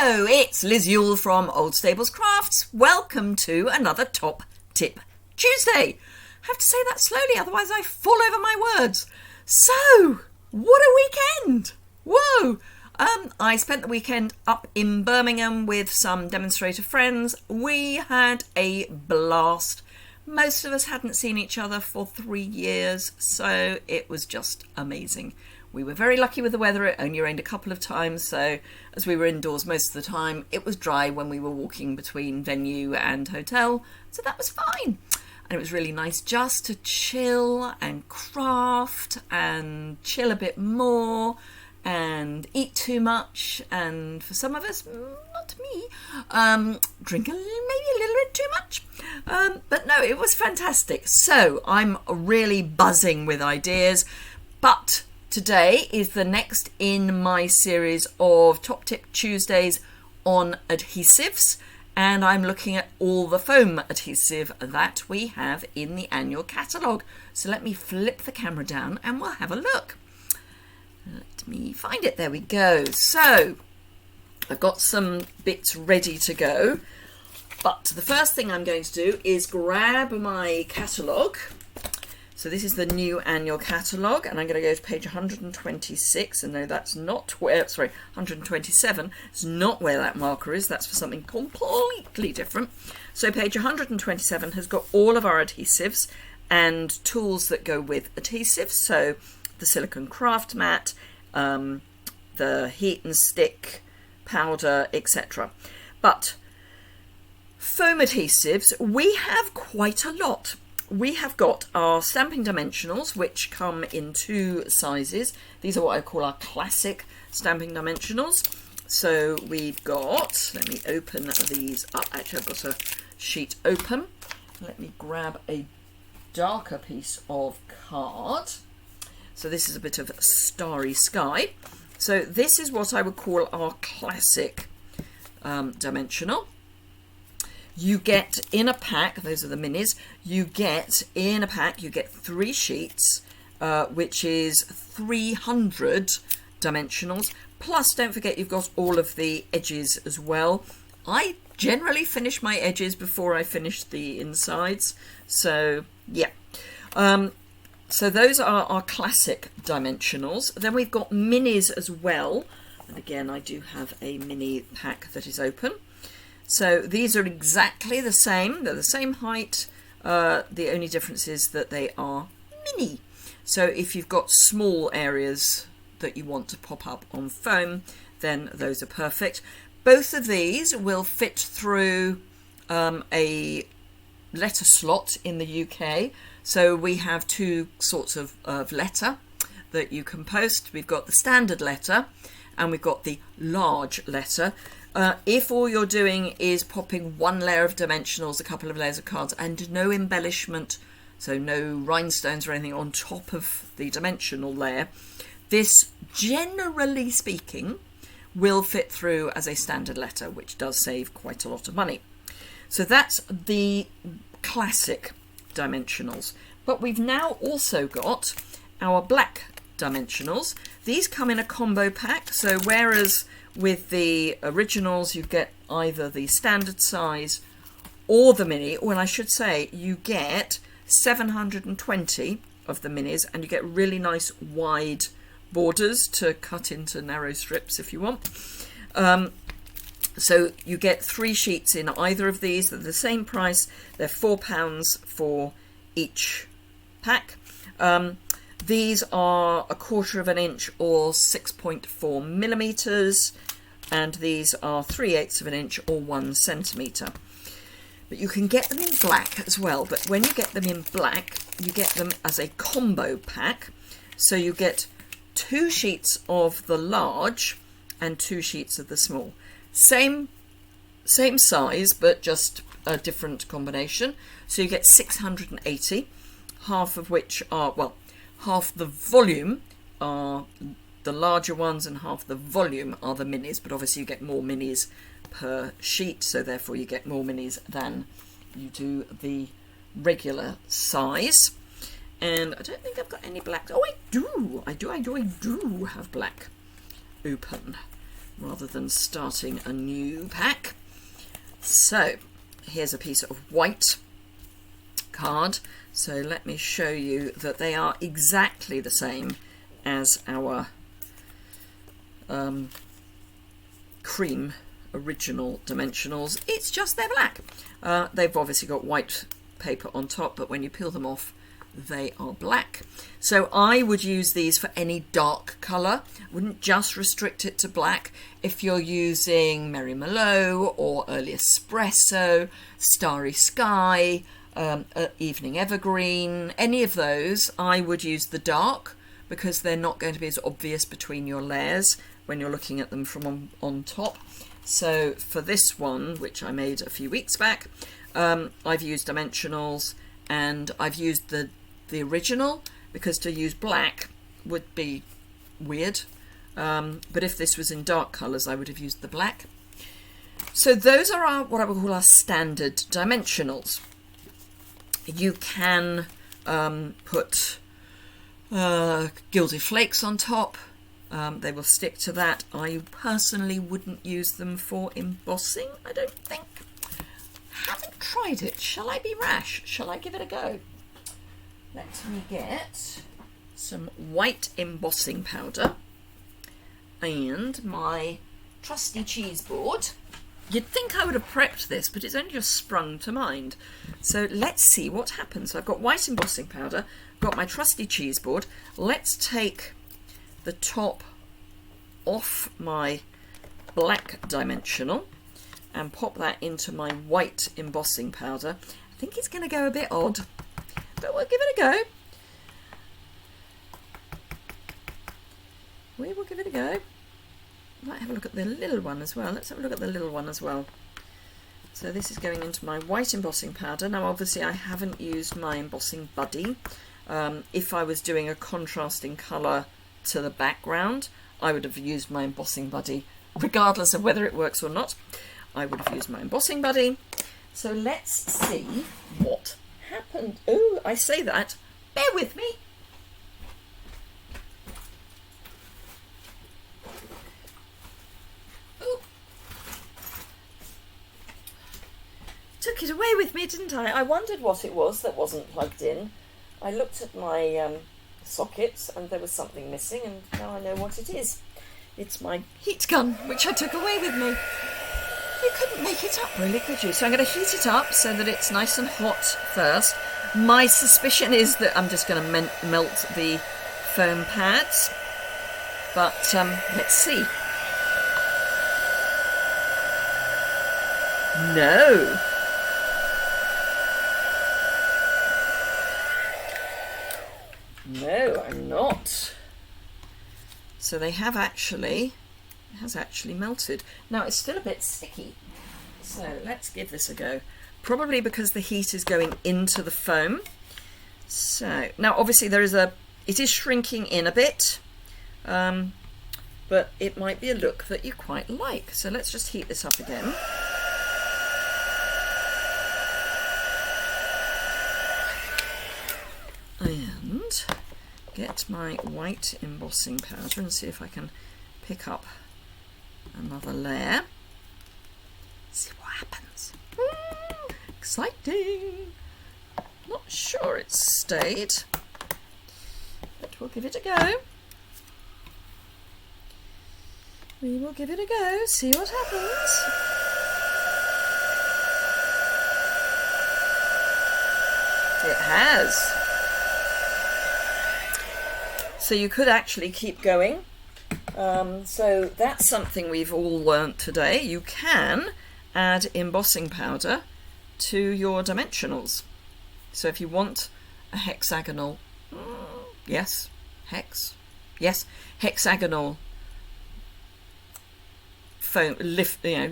Hello, it's Liz Yuille from Old Stables Crafts. Welcome to another Top Tip Tuesday. I have to say that slowly, otherwise I fall over my words. So, what a weekend! Whoa! I spent the weekend up in Birmingham with some demonstrator friends. We had a blast. Most of us hadn't seen each other for 3 years, so it was just amazing. We were very lucky with the weather. It only rained a couple of times, so as we were indoors most of the time, it was dry when we were walking between venue and hotel, so that was fine. And it was really nice just to chill and craft and chill a bit more and eat too much, and for some of us, not me, drink maybe a little bit too much. But no, it was fantastic. So I'm really buzzing with ideas, but today is the next in my series of Top Tip Tuesdays on adhesives, and I'm looking at all the foam adhesive that we have in the annual catalogue. So let me flip the camera down and we'll have a look. Let me find it. There we go. So I've got some bits ready to go, but the first thing I'm going to do is grab my catalogue. So this is the new annual catalogue, and I'm going to go to page 126, and no, that's not where, sorry, 127, it's not where that marker is, that's for something completely different. So page 127 has got all of our adhesives and tools that go with adhesives, so the silicone craft mat, the heat and stick powder, etc. But foam adhesives, we have quite a lot. We have got our stamping dimensionals, which come in 2 sizes. These are what I call our classic stamping dimensionals. So we've got, let me open these up. Actually, I've got a sheet open. Let me grab a darker piece of card. So this is a bit of starry sky. So this is what I would call our classic dimensional. You get in a pack, those are the minis, you get in a pack, you get 3 sheets, which is 300 dimensionals. Plus, don't forget, you've got all of the edges as well. I generally finish my edges before I finish the insides. So, yeah. So those are our classic dimensionals. Then we've got minis as well. And again, I do have a mini pack that is open. So these are exactly the same. They're the same height. The only difference is that they are mini. So if you've got small areas that you want to pop up on foam, then those are perfect. Both of these will fit through a letter slot in the UK. So we have 2 sorts of letter that you can post. We've got the standard letter and we've got the large letter. If all you're doing is popping 1 layer of dimensionals, a couple of layers of cards, and no embellishment, so no rhinestones or anything on top of the dimensional layer, this, generally speaking, will fit through as a standard letter, which does save quite a lot of money. So that's the classic dimensionals. But we've now also got our black dimensionals. These come in a combo pack, so whereas with the originals you get either the standard size or the mini, or I should say you get 720 of the minis, and you get really nice wide borders to cut into narrow strips if you want. So you get 3 sheets in either of these. They're the same price. They're £4 for each pack. These are 1/4 of an inch or 6.4 millimeters, and these are 3/8 of an inch or 1 centimeter. But you can get them in black as well. But when you get them in black, you get them as a combo pack. So you get 2 sheets of the large and 2 sheets of the small. Same size, but just a different combination. So you get 680, half of which are, well, half the volume are the larger ones and half the volume are the minis, but obviously you get more minis per sheet, so therefore you get more minis than you do the regular size. And I don't think I've got any black. Oh, I do have black open. rather than starting a new pack. So here's a piece of white card. So let me show you that they are exactly the same as our cream original dimensionals. It's just they're black. They've obviously got white paper on top, but when you peel them off, they are black. So I would use these for any dark colour. Wouldn't just restrict it to black. If you're using Merry Merlot or Early Espresso, Starry Sky, Evening Evergreen, any of those, I would use the dark, because they're not going to be as obvious between your layers when you're looking at them from on top. So for this one, which I made a few weeks back, I've used dimensionals, and I've used the original, because to use black would be weird. But if this was in dark colours, I would have used the black. So those are our, what I would call our standard dimensionals. You can put gilded flakes on top. They will stick to that. I personally wouldn't use them for embossing, I don't think. Haven't tried it. Shall I be rash? Shall I give it a go? Let me get some white embossing powder and my trusty cheese board. You'd think I would have prepped this, but it's only just sprung to mind. So let's see what happens. So I've got white embossing powder, got my trusty cheese board. Let's take the top off my black dimensional and pop that into my white embossing powder. I think it's going to go a bit odd, but we'll give it a go. We will give it a go. Might have a look at the little one as well. Let's have a look at the little one as well. So this is going into my white embossing powder. Now obviously I haven't used my embossing buddy. If I was doing a contrasting colour to the background, I would have used my embossing buddy, regardless of whether it works or not. I would have used my embossing buddy. So let's see what happened. Oh, I say that. Bear with me. Ooh. Took it away with me, didn't I? I wondered what it was that wasn't plugged in. I looked at my sockets and there was something missing, and now I know what it is. It's my heat gun, which I took away with me. You couldn't make it up, really, could you? So I'm going to heat it up so that it's nice and hot first. My suspicion is that I'm just going to melt the foam pads, but let's see. No. No, I'm not. So they have actually, it has actually melted. Now it's still a bit sticky, so let's give this a go. Probably because the heat is going into the foam. So now obviously there is it is shrinking in a bit, but it might be a look that you quite like. So let's just heat this up again. And get my white embossing powder and see if I can pick up another layer. See what happens. Exciting! Not sure it's stayed, but we'll give it a go. We will give it a go, see what happens. It has. So you could actually keep going. So that's something we've all learnt today. You can add embossing powder to your dimensionals. So if you want a hexagonal, hexagonal foam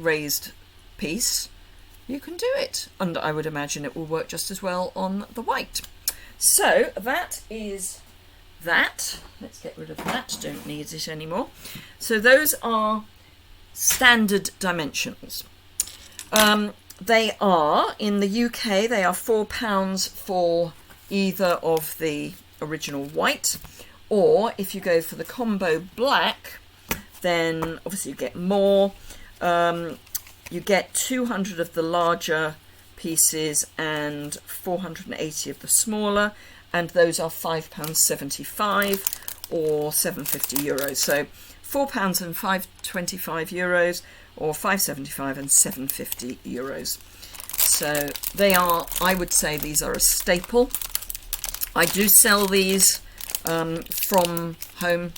raised piece, you can do it, and I would imagine it will work just as well on the white. So that is that. Let's get rid of that, don't need it anymore. So those are standard dimensions. They are, in the UK, they are £4 for either of the original white, or if you go for the combo black, then obviously you get more. You get 200 of the larger pieces and 480 of the smaller, and those are £5.75 or €7.50. So £4 and €5.25 or €5.75 and €7.50. So they are, I would say these are a staple. I do sell these from home.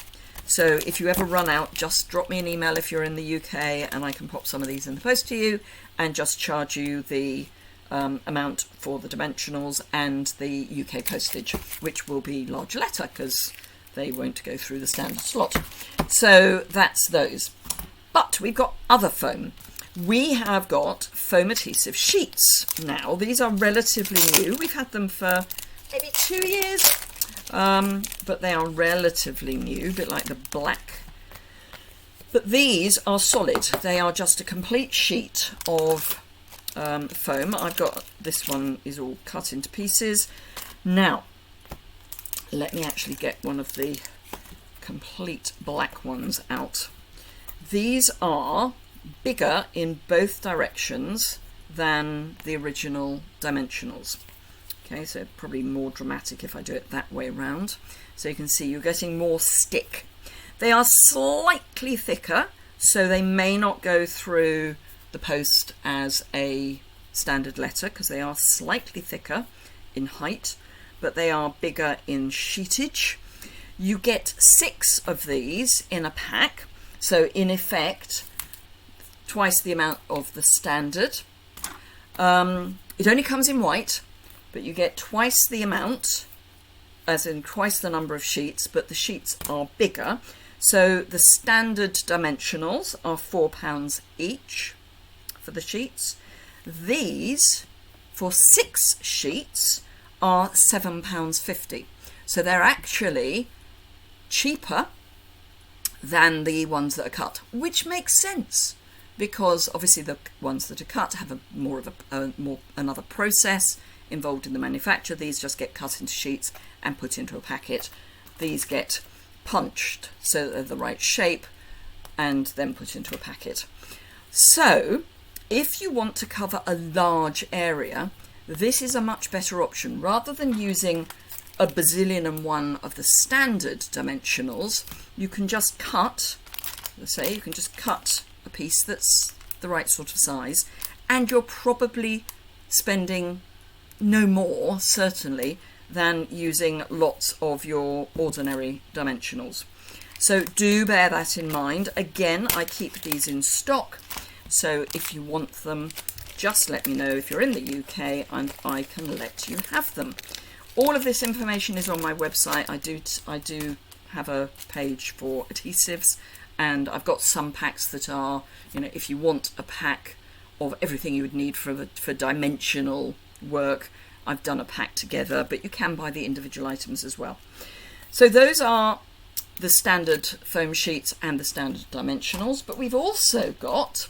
So if you ever run out, just drop me an email if you're in the UK, and I can pop some of these in the post to you and just charge you the amount for the dimensionals and the UK postage, which will be large letter because they won't go through the standard slot. So that's those. But we've got other foam. We have got foam adhesive sheets now. These are relatively new. We've had them for maybe 2 years. But they are relatively new, a bit like the black. But these are solid. They are just a complete sheet of foam. I've got, this one is all cut into pieces. Now, let me actually get one of the complete black ones out. These are bigger in both directions than the original dimensionals. Okay, so probably more dramatic if I do it that way around. So you can see you're getting more stick. They are slightly thicker, so they may not go through the post as a standard letter because they are slightly thicker in height, but they are bigger in sheetage. You get 6 of these in a pack, so in effect, twice the amount of the standard. It only comes in white, but you get twice the amount, as in twice the number of sheets, but the sheets are bigger. So the standard dimensionals are £4 each for the sheets. These, for 6 sheets, are £7.50. So they're actually cheaper than the ones that are cut, which makes sense because obviously the ones that are cut have another process involved in the manufacture. These just get cut into sheets and put into a packet. These get punched so that they're the right shape and then put into a packet. So if you want to cover a large area, this is a much better option. Rather than using a bazillion and one of the standard dimensionals, you can just cut, let's say you can just cut a piece that's the right sort of size, and you're probably spending no more, certainly, than using lots of your ordinary dimensionals. So do bear that in mind. Again, I keep these in stock, so if you want them, just let me know if you're in the UK and I can let you have them. All of this information is on my website. I do have a page for adhesives, and I've got some packs that are, you know, if you want a pack of everything you would need for dimensional work, I've done a pack together, but you can buy the individual items as well. So those are the standard foam sheets and the standard dimensionals, but we've also got,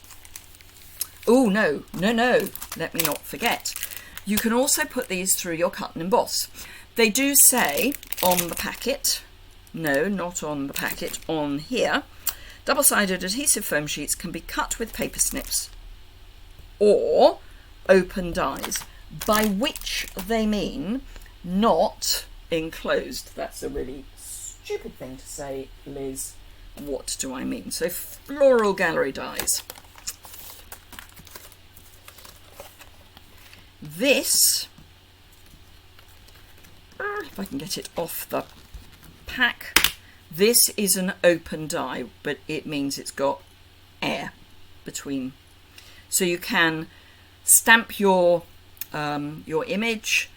oh no, let me not forget, you can also put these through your cut and emboss. They do say on the packet, no, not on the packet, on here, double-sided adhesive foam sheets can be cut with paper snips or open dies, by which they mean not enclosed. That's a really stupid thing to say, Liz. What do I mean? So floral gallery dies. This, if I can get it off the pack, this is an open die, but it means it's got air between. So you can stamp your image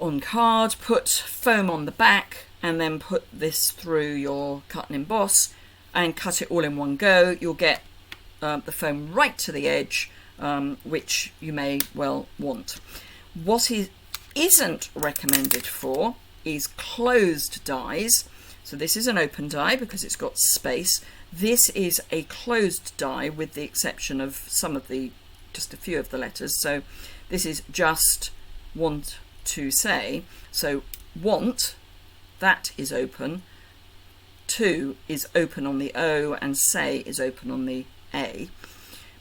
on card, put foam on the back, and then put this through your cut and emboss and cut it all in one go. You'll get the foam right to the edge, which you may well want. What isn't recommended for is closed dies. So this is an open die because it's got space. This is a closed die with the exception of just a few of the letters. So this is just want to say. So want, that is open. 2 is open on the O and Say is open on the A,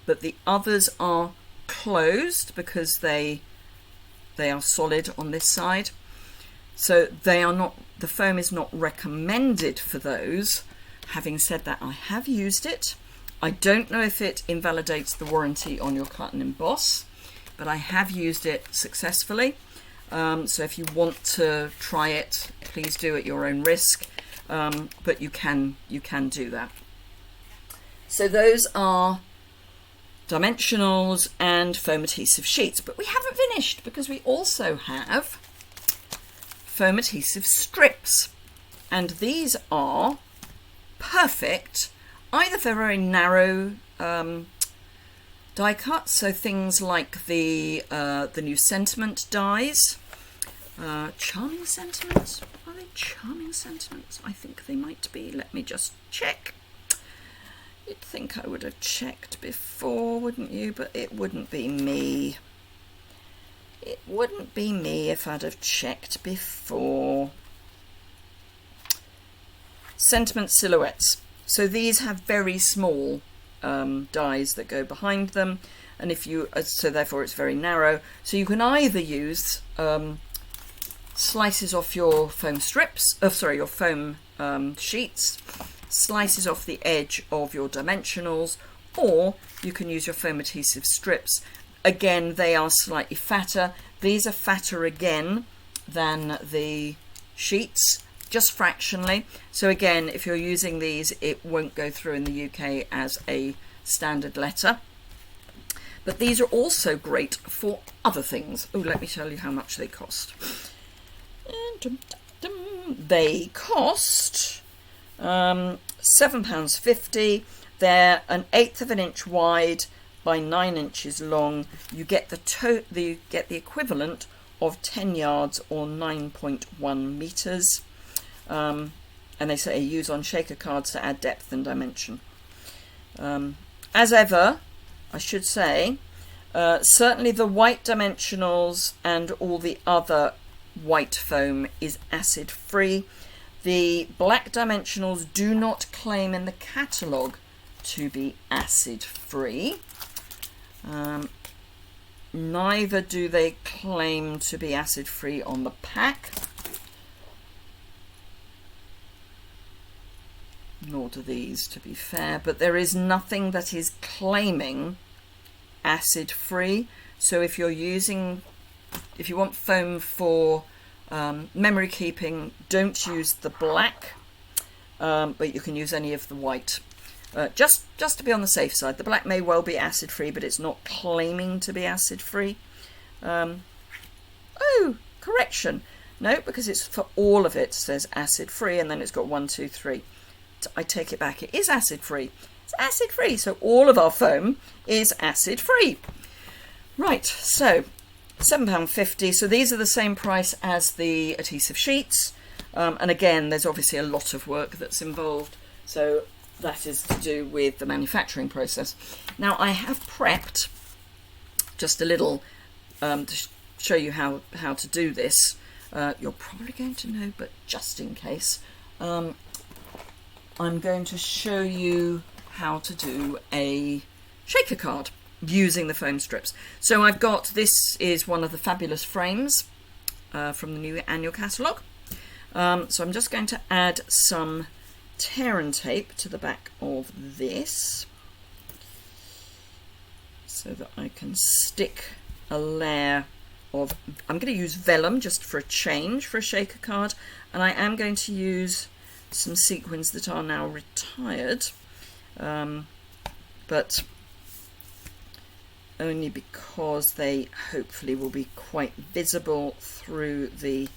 but the others are closed because they are solid on this side. So they are not, the foam is not recommended for those. Having said that, I have used it. I don't know if it invalidates the warranty on your cut and emboss, but I have used it successfully. So if you want to try it, please do at your own risk, but you can do that. So those are dimensionals and foam adhesive sheets, but we haven't finished because we also have foam adhesive strips, and these are perfect either for very narrow die cuts, so things like the new Sentiment dies. Charming Sentiments? Are they Charming Sentiments? I think they might be. Let me just check. You'd think I would have checked before, wouldn't you? But it wouldn't be me. It wouldn't be me if I'd have checked before. Sentiment Silhouettes. So these have very small dies that go behind them, and if you so therefore it's very narrow. So you can either use slices off your foam strips, your foam sheets, slices off the edge of your dimensionals, or you can use your foam adhesive strips. Again, they are slightly fatter. These are fatter again than the sheets, just fractionally. So again, if you're using these, it won't go through in the UK as a standard letter. But these are also great for other things. Oh, let me tell you how much they cost. They cost £7.50. They're 1/8 of an inch wide by 9 inches long. You get the equivalent of 10 yards or 9.1 meters. And they say use on shaker cards to add depth and dimension. As ever, I should say, certainly the white dimensionals and all the other white foam is acid free. The black dimensionals do not claim in the catalogue to be acid free. Neither do they claim to be acid free on the pack. Nor do these, to be fair, but there is nothing that is claiming acid free. So if you want foam for memory keeping, don't use the black, but you can use any of the white. Just to be on the safe side. The black may well be acid free, but it's not claiming to be acid free. Oh, correction. No, because it's for all of it says acid free, and then it's got 1, 2, 3. I take it back, it is acid free. It's acid free, so all of our foam is acid free. Right, so £7.50. So these are the same price as the adhesive sheets, and again there's obviously a lot of work that's involved, so that is to do with the manufacturing process. Now I have prepped just a little to show you how to do this. You're probably going to know, but just in case, I'm going to show you how to do a shaker card using the foam strips. So I've got, this is one of the fabulous frames from the new annual catalogue. So I'm just going to add some tear and tape to the back of this so that I can stick a layer of, I'm going to use vellum just for a change for a shaker card, and I am going to use some sequins that are now retired, but only because they hopefully will be quite visible through the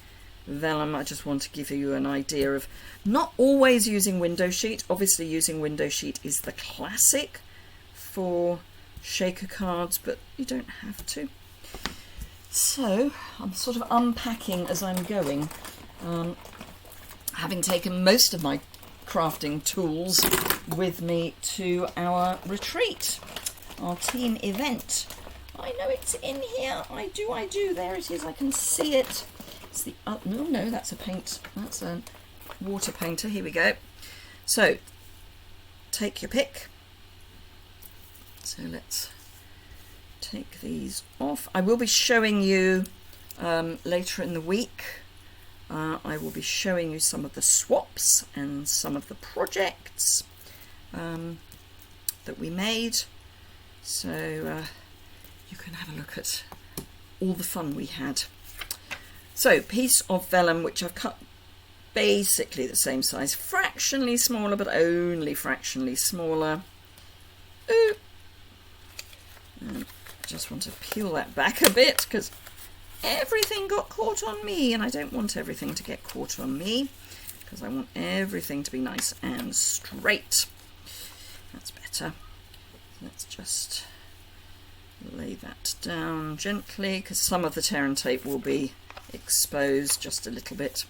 vellum. I just want to give you an idea of not always using window sheet. Obviously using window sheet is the classic for shaker cards, but you don't have to. So I'm sort of unpacking as I'm going, having taken most of my crafting tools with me to our retreat, our team event. I know it's in here. I do. There it is. I can see it. It's the no, that's a paint. That's a water painter. Here we go. So take your pick. So let's take these off. I will be showing you later in the week. I will be showing you some of the swaps and some of the projects that we made. So you can have a look at all the fun we had. So piece of vellum which I've cut basically the same size, fractionally smaller, but only fractionally smaller. Ooh. And I just want to peel that back a bit because everything got caught on me, and I don't want everything to get caught on me because I want everything to be nice and straight. That's better. Let's just lay that down gently because some of the tear and tape will be exposed just a little bit.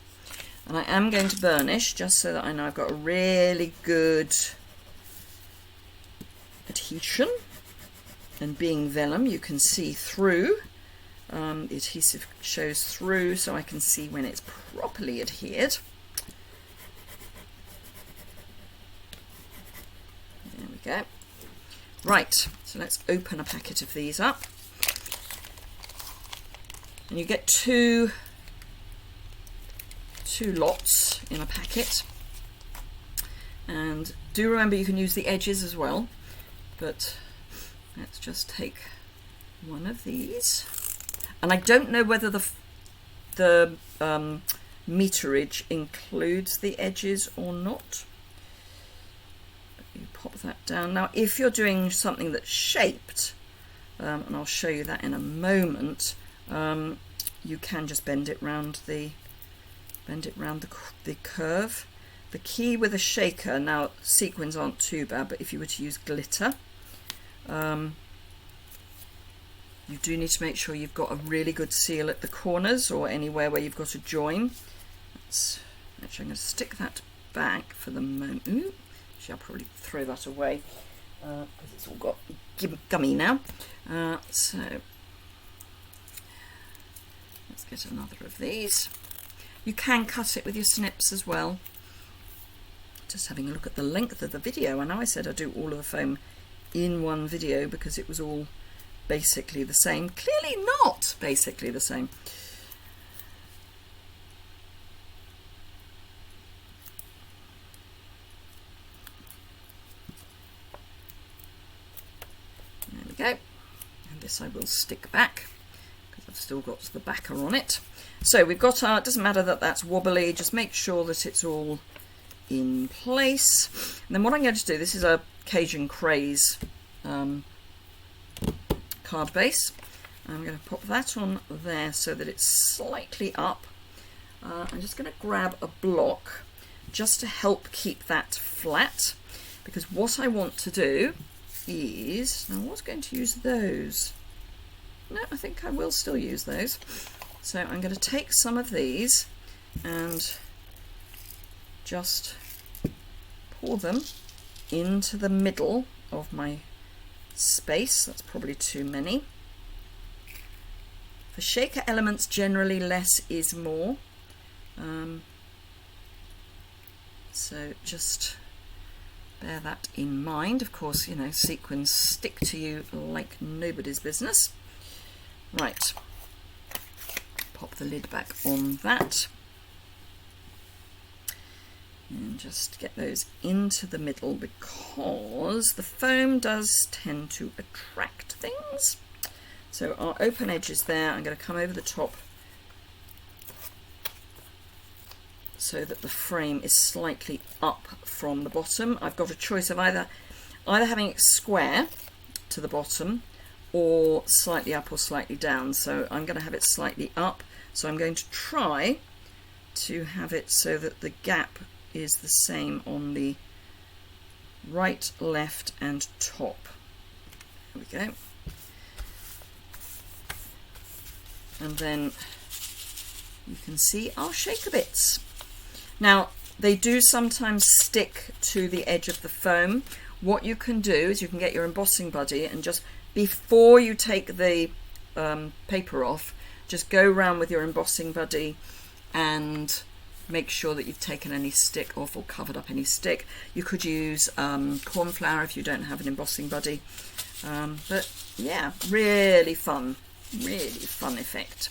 And I am going to burnish just so that I know I've got a really good adhesion. And being vellum, you can see through. The adhesive shows through, so I can see when it's properly adhered. There we go. Right, so let's open a packet of these up. And you get two lots in a packet. And do remember you can use the edges as well, but let's just take one of these. And I don't know whether the meterage includes the edges or not. You pop that down. Now, if you're doing something that's shaped, and I'll show you that in a moment, you can just bend it round the curve. The key with a shaker, now sequins aren't too bad, but if you were to use glitter, you do need to make sure you've got a really good seal at the corners or anywhere where you've got a join. Actually, I'm going to stick that back for the moment. Ooh, actually, I'll probably throw that away because it's all got gummy now. So let's get another of these. You can cut it with your snips as well. Just having a look at the length of the video. I know I said I'd do all of the foam in one video because it was all basically the same. Clearly not basically the same. There we go. And this I will stick back because I've still got the backer on it. So we've got our, it doesn't matter that that's wobbly, just make sure that it's all in place. And then what I'm going to do, this is a Cajun Craze card base. I'm going to pop that on there so that it's slightly up. I'm just going to grab a block just to help keep that flat, because what I want to do is, now I was going to use those. No, I think I will still use those. So I'm going to take some of these and just pour them into the middle of my space. That's probably too many. For shaker elements, generally less is more. So just bear that in mind. Of course, you know, sequins stick to you like nobody's business. Right. Pop the lid back on that. And just get those into the middle because the foam does tend to attract things. So our open edge is there. I'm going to come over the top so that the frame is slightly up from the bottom. I've got a choice of either having it square to the bottom or slightly up or slightly down. So I'm going to have it slightly up. So I'm going to try to have it so that the gap is the same on the right, left and top. There we go. And then you can see our shaker bits. Now, they do sometimes stick to the edge of the foam. What you can do is you can get your embossing buddy and just before you take the paper off, just go around with your embossing buddy and make sure that you've taken any stick off or covered up any stick. You could use corn flour if you don't have an embossing buddy. But yeah, really fun effect.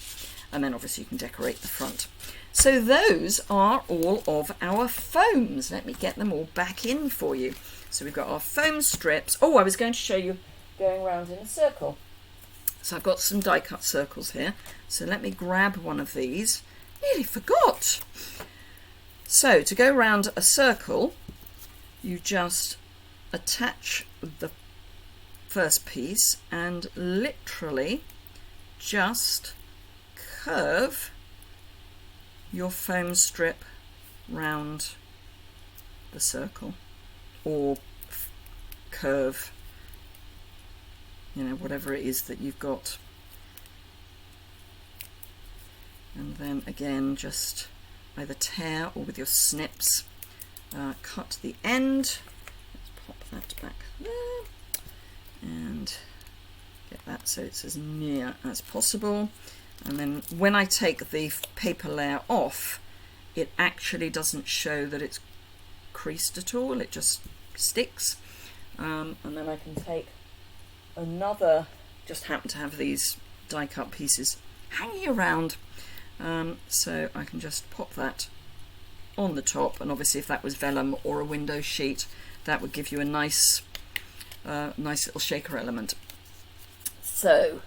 And then obviously you can decorate the front. So those are all of our foams. Let me get them all back in for you. So we've got our foam strips. Oh, I was going to show you going around in a circle. So I've got some die cut circles here. So let me grab one of these. Nearly forgot. So to go around a circle, you just attach the first piece and literally just curve your foam strip round the circle, or curve, you know, whatever it is that you've got. And then again, just either tear or with your snips, cut the end. Let's pop that back there and get that so it's as near as possible. And then when I take the paper layer off, it actually doesn't show that it's creased at all, it just sticks. And then I can take another, just happen to have these die cut pieces hanging around, so I can just pop that on the top, and obviously if that was vellum or a window sheet, that would give you a nice little shaker element. So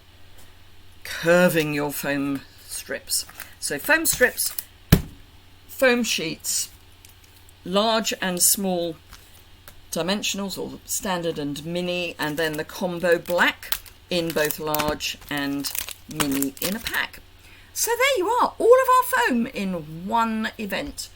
curving your foam strips. So foam strips, foam sheets, large and small dimensionals, or standard and mini, and then the combo black in both large and mini in a pack. So there you are, all of our foam in one event.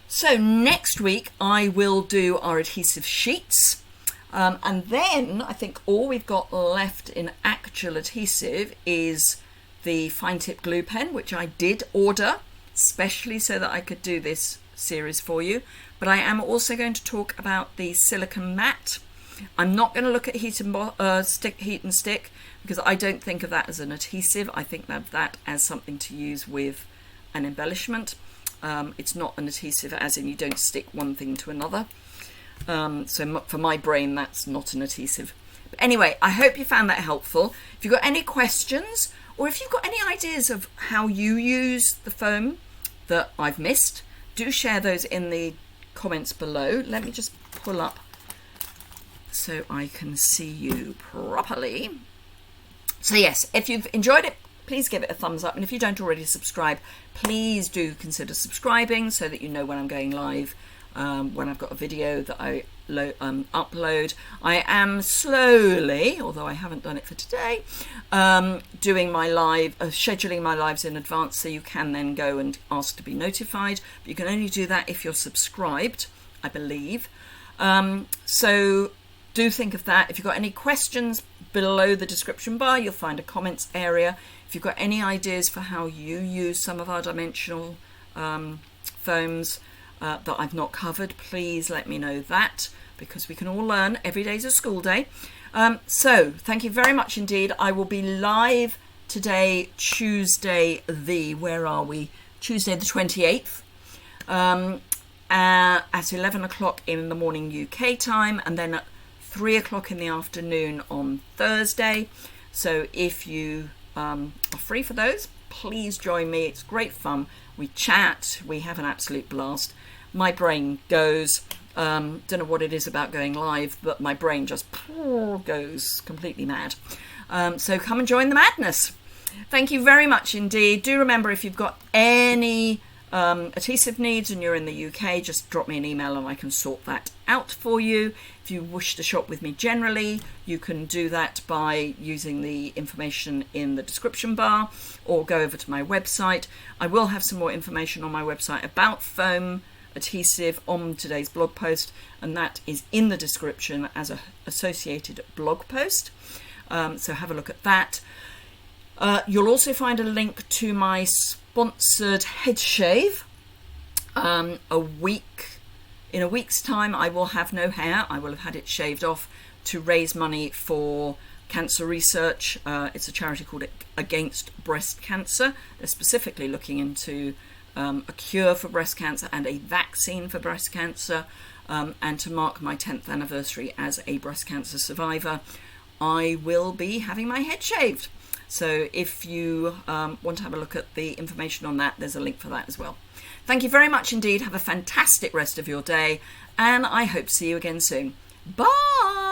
So next week I will do our adhesive sheets. And then I think all we've got left in actual adhesive is the fine tip glue pen, which I did order specially so that I could do this series for you. But I am also going to talk about the silicone mat. I'm not going to look at heat and stick because I don't think of that as an adhesive. I think of that as something to use with an embellishment. It's not an adhesive as in you don't stick one thing to another. So for my brain, that's not an adhesive. But anyway, I hope you found that helpful. If you've got any questions, or if you've got any ideas of how you use the foam that I've missed, do share those in the comments below. Let me just pull up so I can see you properly. So yes, if you've enjoyed it, please give it a thumbs up. And if you don't already subscribe, please do consider subscribing so that you know when I'm going live. When I've got a video that I upload. I am slowly, although I haven't done it for today, doing my live, scheduling my lives in advance, so you can then go and ask to be notified. But you can only do that if you're subscribed, I believe. So do think of that. If you've got any questions, below the description bar you'll find a comments area. If you've got any ideas for how you use some of our dimensional foams that I've not covered, please let me know that, because we can all learn. Every day's a school day. So thank you very much indeed. I will be live today, Tuesday where are we? Tuesday the 28th at 11 o'clock in the morning UK time, and then at 3 o'clock in the afternoon on Thursday. So if you are free for those, please join me. It's great fun. We chat, we have an absolute blast. My brain goes, don't know what it is about going live, but my brain just goes completely mad. So come and join the madness. Thank you very much indeed. Do remember, if you've got any adhesive needs and you're in the UK, just drop me an email and I can sort that out for you. If you wish to shop with me generally, you can do that by using the information in the description bar, or go over to my website. I will have some more information on my website about foam adhesive on today's blog post, and that is in the description as an associated blog post. So have a look at that. You'll also find a link to my sponsored head shave. In a week's time I will have no hair. I will have had it shaved off to raise money for cancer research. It's a charity called Against Breast Cancer. They're specifically looking into a cure for breast cancer and a vaccine for breast cancer. And to mark my 10th anniversary as a breast cancer survivor, I will be having my head shaved. So if you want to have a look at the information on that, there's a link for that as well. Thank you very much indeed. Have a fantastic rest of your day, and I hope to see you again soon. Bye!